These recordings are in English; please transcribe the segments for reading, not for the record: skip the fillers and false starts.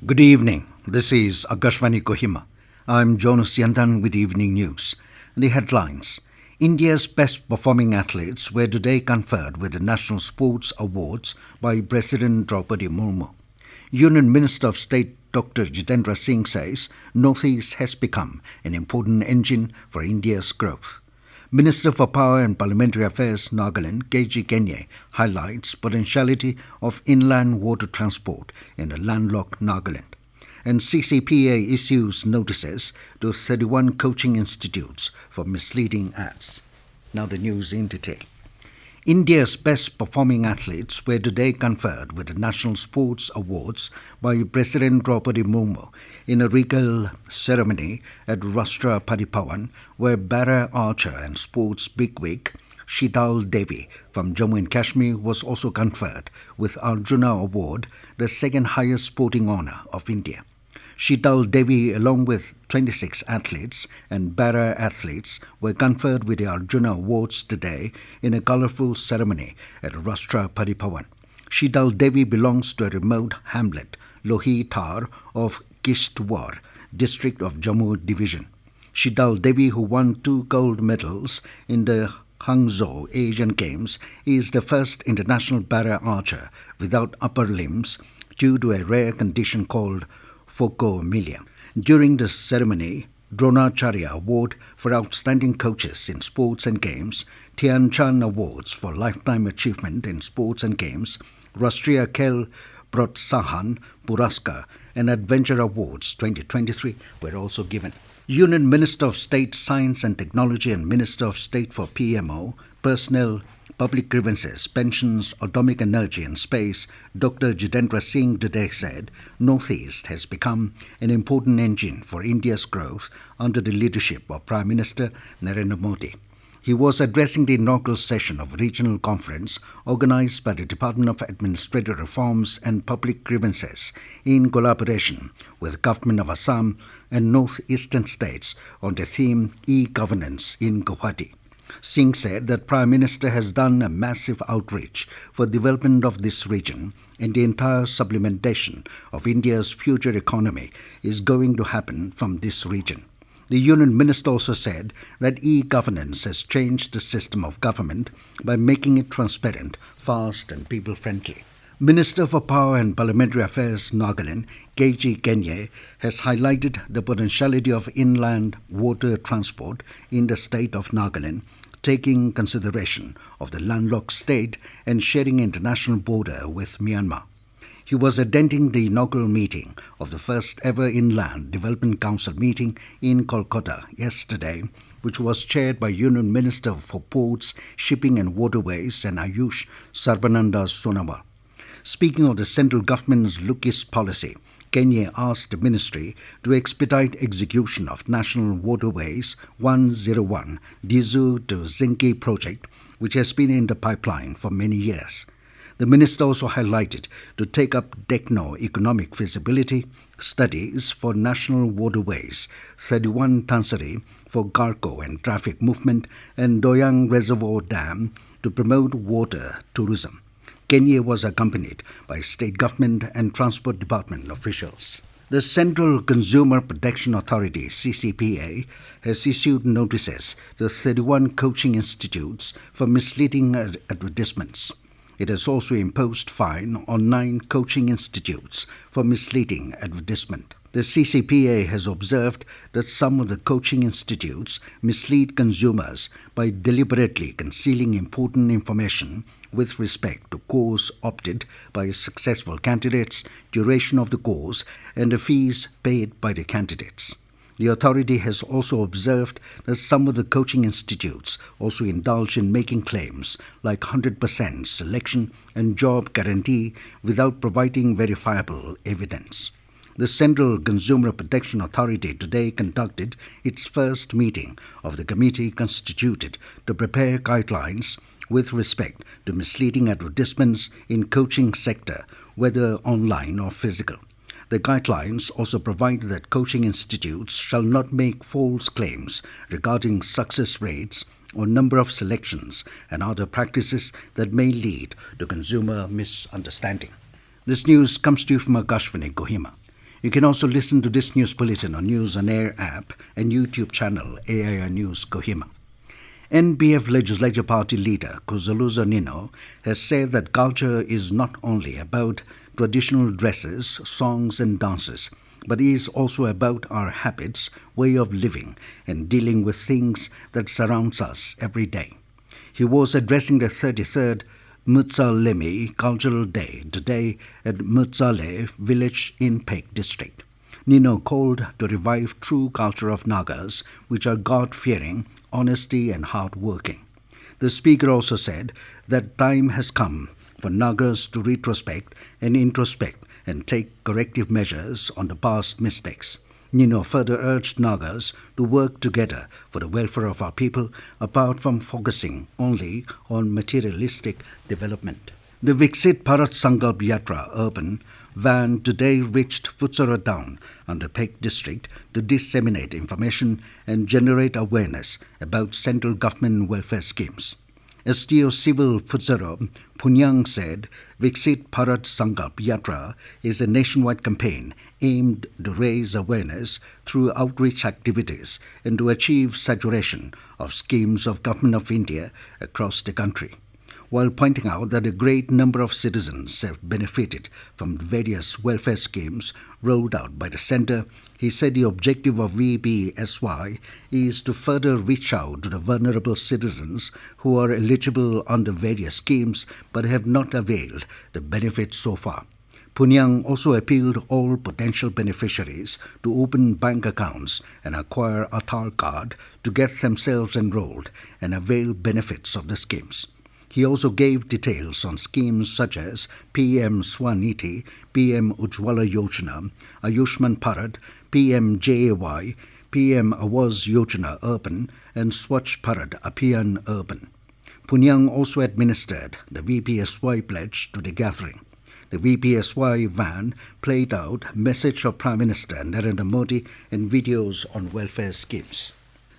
Good evening. This is Akashvani Kohima. I'm Jonas Yandan with Evening News. The headlines. India's best performing athletes were today conferred with the National Sports Awards by President Droupadi Murmu. Union Minister of State Dr. Jitendra Singh says Northeast has become an important engine for India's growth. Minister for Power and Parliamentary Affairs Nagaland, Kenye, highlights potentiality of inland water transport in the landlocked Nagaland. And CCPA issues notices to 31 coaching institutes for misleading ads. Now the news in detail. India's best performing athletes were today conferred with the National Sports Awards by President Droupadi Murmu in a regal ceremony at Rashtrapati Bhavan, where para archer and sports bigwig Sheetal Devi from Jammu and Kashmir was also conferred with Arjuna Award, the second highest sporting honour of India. Sheetal Devi, along with 26 athletes and para athletes, were conferred with the Arjuna Awards today in a colourful ceremony at Rashtrapati Bhavan. Sheetal Devi belongs to a remote hamlet, Lohi Thar of Kishtwar, district of Jammu Division. Sheetal Devi, who won 2 gold medals in the Hangzhou Asian Games, is the first international para archer without upper limbs due to a rare condition called Focomelia. During the ceremony, Dronacharya Award for Outstanding Coaches in Sports and Games, Tian Chan Awards for Lifetime Achievement in Sports and Games, Rashtriya Khel Protsahan Puraskar and Adventure Awards 2023 were also given. Union Minister of State Science and Technology and Minister of State for PMO, Personnel, Public Grievances, Pensions, Atomic Energy and Space, Dr. Jitendra Singh today said Northeast has become an important engine for India's growth under the leadership of Prime Minister Narendra Modi. He was addressing the inaugural session of a regional conference organised by the Department of Administrative Reforms and Public Grievances in collaboration with Government of Assam and North-Eastern states on the theme e-governance in Guwahati. Singh said that Prime Minister has done a massive outreach for development of this region, and the entire supplementation of India's future economy is going to happen from this region. The Union Minister also said that e-governance has changed the system of government by making it transparent, fast and people-friendly. Minister for Power and Parliamentary Affairs Nagaland, Kenye, has highlighted the potentiality of inland water transport in the state of Nagaland, taking consideration of the landlocked state and sharing international border with Myanmar. He was attending the inaugural meeting of the first ever Inland Development Council meeting in Kolkata yesterday, which was chaired by Union Minister for Ports, Shipping and Waterways and Ayush Sarbananda Sonawal. Speaking of the central government's Look-East policy, Kenye asked the ministry to expedite execution of National Waterways 101 Dizu to Zinki project, which has been in the pipeline for many years. The minister also highlighted to take up techno-economic feasibility studies for National Waterways 31 Tansari for cargo and traffic movement and Doyang Reservoir Dam to promote water tourism. Kenye was accompanied by state government and transport department officials. The Central Consumer Protection Authority, CCPA, has issued notices to 31 coaching institutes for misleading advertisements. It has also imposed fine on 9 coaching institutes for misleading advertisement. The CCPA has observed that some of the coaching institutes mislead consumers by deliberately concealing important information with respect to course opted by successful candidates, duration of the course, and the fees paid by the candidates. The authority has also observed that some of the coaching institutes also indulge in making claims like 100% selection and job guarantee without providing verifiable evidence. The Central Consumer Protection Authority today conducted its first meeting of the committee constituted to prepare guidelines with respect to misleading advertisements in coaching sector, whether online or physical. The guidelines also provide that coaching institutes shall not make false claims regarding success rates or number of selections and other practices that may lead to consumer misunderstanding. This news comes to you from Akashvani, Kohima. You can also listen to this news bulletin on News on Air app and YouTube channel AIR News Kohima. NBF Legislature Party leader Kuzuluza Nino has said that culture is not only about traditional dresses, songs and dances, but is also about our habits, way of living and dealing with things that surrounds us every day. He was addressing the 33rd Mutsalemi Cultural Day today at Mutsale village in Pek district. Nino called to revive true culture of Nagas, which are God-fearing, honesty and hard-working. The speaker also said that time has come for Nagas to retrospect and introspect and take corrective measures on the past mistakes. Nino further urged Nagas to work together for the welfare of our people, apart from focusing only on materialistic development. The Viksit Bharat Sankalp Yatra urban van today reached Futsara town under Pek district to disseminate information and generate awareness about central government welfare schemes. STO Civil Futsara Punyang said Viksit Bharat Sankalp Yatra is a nationwide campaign aimed to raise awareness through outreach activities and to achieve saturation of schemes of Government of India across the country. While pointing out that a great number of citizens have benefited from various welfare schemes rolled out by the centre, he said the objective of VBSY is to further reach out to the vulnerable citizens who are eligible under various schemes but have not availed the benefits so far. Punyang also appealed all potential beneficiaries to open bank accounts and acquire Aadhaar card to get themselves enrolled and avail benefits of the schemes. He also gave details on schemes such as PM Swaniti, PM Ujjwala Yojana, Ayushman Bharat, PM JAY, PM Awaz Yojana Urban, and Swachh Bharat Abhiyan Urban. Punyang also administered the VPSY pledge to the gathering. The VPSY van played out message of Prime Minister Narendra Modi and videos on welfare schemes.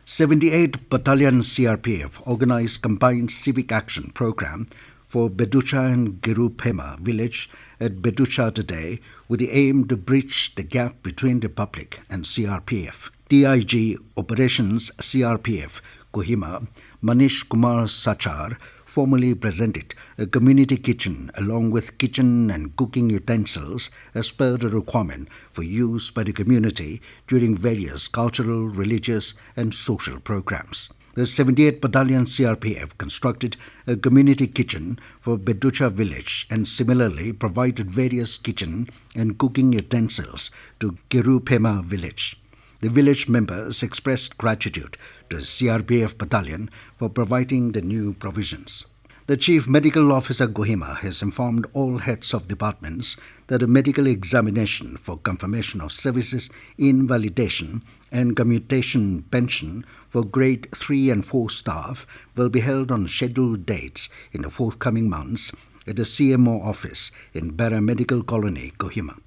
78 Battalion CRPF organized combined civic action program for Beducha and Girupema village at Beducha today with the aim to bridge the gap between the public and CRPF. DIG Operations CRPF Kohima Manish Kumar Sachar formally presented a community kitchen along with kitchen and cooking utensils as per the requirement for use by the community during various cultural, religious and social programs. The 78th Battalion CRPF constructed a community kitchen for Beducha village and similarly provided various kitchen and cooking utensils to Girupema village. The village members expressed gratitude to the CRPF battalion for providing the new provisions. The Chief Medical Officer Kohima has informed all heads of departments that a medical examination for confirmation of services, invalidation and commutation pension for grade 3 and 4 staff will be held on scheduled dates in the forthcoming months at the CMO office in Bara Medical Colony, Kohima.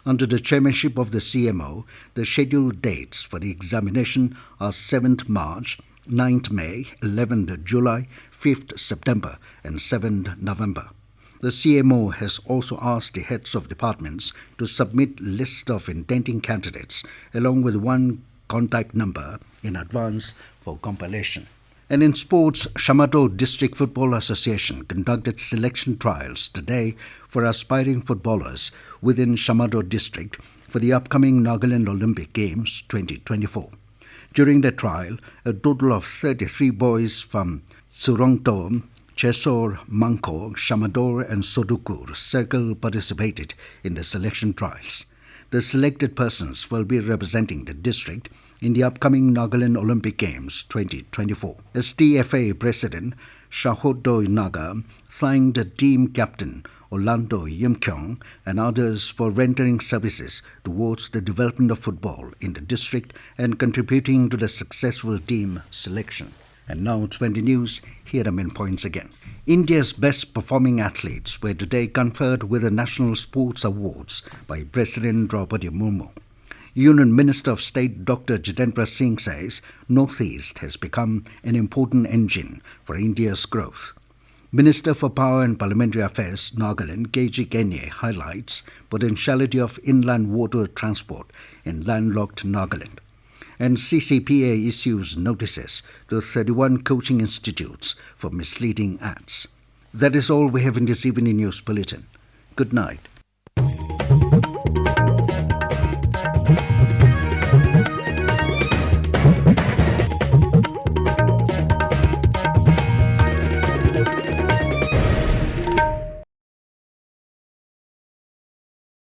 Under the chairmanship of the CMO, the scheduled dates for the examination are 7th March, 9th May, 11th July, 5th September and 7th November. The CMO has also asked the heads of departments to submit list of intending candidates along with one contact number in advance for compilation. And in sports, Shamato District Football Association conducted selection trials today for aspiring footballers within Shamato District for the upcoming Nagaland Olympic Games 2024. During the trial, a total of 33 boys from Surongto, Chesor, Mangko, Shamador and Sodukur circle participated in the selection trials. The selected persons will be representing the district in the upcoming Nagaland Olympic Games 2024. STFA President Shahodo Naga thanked the team captain Orlando Yimkyong and others for rendering services towards the development of football in the district and contributing to the successful team selection. And now 20 News, here are main points again. India's best performing athletes were today conferred with the National Sports Awards by President Droupadi Murmu. Union Minister of State Dr. Jitendra Singh says Northeast has become an important engine for India's growth. Minister for Power and Parliamentary Affairs, Nagaland, Kenye, highlights potentiality of inland water transport in landlocked Nagaland. And CCPA issues notices to 31 coaching institutes for misleading ads. That is all we have in this evening news bulletin. Good night.